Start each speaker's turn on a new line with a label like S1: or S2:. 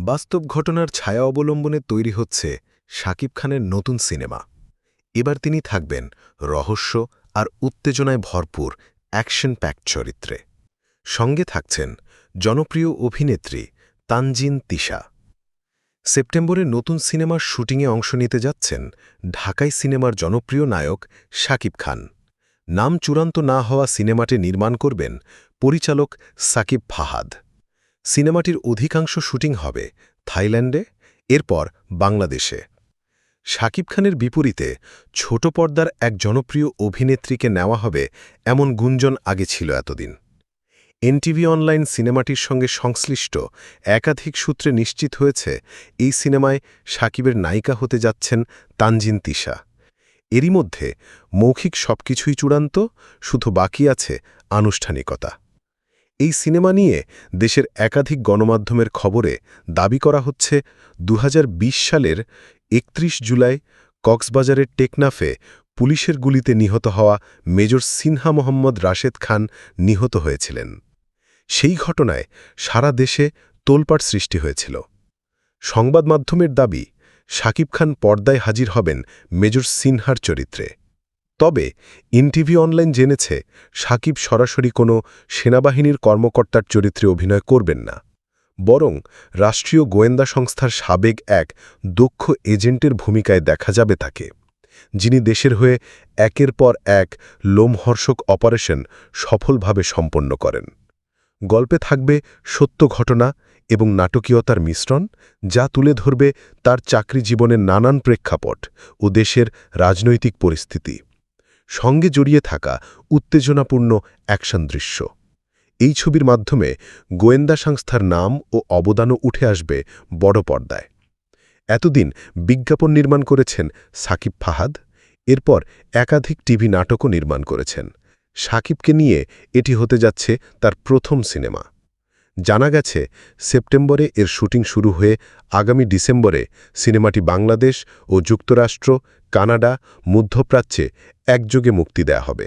S1: বাস্তব ঘটনার ছায়া অবলম্বনে তৈরি হচ্ছে শাকিব খানের নতুন সিনেমা। এবার তিনি থাকবেন রহস্য আর উত্তেজনায় ভরপুর অ্যাকশন প্যাকড চরিত্রে। সঙ্গে থাকছেন জনপ্রিয় অভিনেত্রী তানজিন তিশা। সেপ্টেম্বরে নতুন সিনেমার শুটিংয়ে অংশ নিতে যাচ্ছেন ঢাকাই সিনেমার জনপ্রিয় নায়ক শাকিব খান। নাম চূড়ান্ত না হওয়া সিনেমাটি নির্মাণ করবেন পরিচালক সাকিব ফাহাদ। সিনেমাটির অধিকাংশ শুটিং হবে থাইল্যান্ডে, এরপর বাংলাদেশে। শাকিব খানের বিপরীতে ছোট পর্দার এক জনপ্রিয় অভিনেত্রীকে নেওয়া হবে এমন গুঞ্জন আগে ছিল এতদিন। এনটিভি অনলাইন সিনেমাটির সঙ্গে সংশ্লিষ্ট একাধিক সূত্রে নিশ্চিত হয়েছে এই সিনেমায় শাকিবের নায়িকা হতে যাচ্ছেন তানজিন তিশা। এরই মধ্যে মৌখিক সবকিছুই চূড়ান্ত, শুধু বাকি আছে আনুষ্ঠানিকতা। এই সিনেমা নিয়ে দেশের একাধিক গণমাধ্যমের খবরে দাবি করা হচ্ছে ২০২০ সালের ৩১ জুলাই কক্সবাজারের টেকনাফে পুলিশের গুলিতে নিহত হওয়া মেজর সিনহা মোহাম্মদ রাশেদ খান নিহত হয়েছিলেন। সেই ঘটনায় সারা দেশে তোলপাড় সৃষ্টি হয়েছিল। সংবাদ মাধ্যমের দাবি, শাকিব খান পর্দায় হাজির হবেন মেজর সিনহার চরিত্রে। তবে এনটিভি অনলাইন জেনেছে শাকিব সরাসরি কোনো সেনাবাহিনীর কর্মকর্তার চরিত্রে অভিনয় করবেন না, বরং রাষ্ট্রীয় গোয়েন্দা সংস্থার সাবেক এক দক্ষ এজেন্টের ভূমিকায় দেখা যাবে তাকে, যিনি দেশের হয়ে একের পর এক লোমহর্ষক অপারেশন সফলভাবে সম্পন্ন করেন। গল্পে থাকবে সত্য ঘটনা এবং নাটকীয়তার মিশ্রণ, যা তুলে ধরবে তার চাকরি জীবনের নানান প্রেক্ষাপট ও দেশের রাজনৈতিক পরিস্থিতি। সঙ্গে জড়িয়ে থাকা উত্তেজনাপূর্ণ অ্যাকশন দৃশ্য। এই ছবির মাধ্যমে গোয়েন্দা সংস্থার নাম ও অবদানও উঠে আসবে বড় পর্দায়। এতদিন বিজ্ঞাপন নির্মাণ করেছেন সাকিব ফাহাদ, এরপর একাধিক টিভি নাটকও নির্মাণ করেছেন। শাকিবকে নিয়ে এটি হতে যাচ্ছে তার প্রথম সিনেমা। জানা গেছে সেপ্টেম্বরে এর শুটিং শুরু হয়ে আগামী ডিসেম্বরে সিনেমাটি বাংলাদেশ ও যুক্তরাষ্ট্র, কানাডা, মধ্যপ্রাচ্যে একযোগে মুক্তি দেয়া হবে।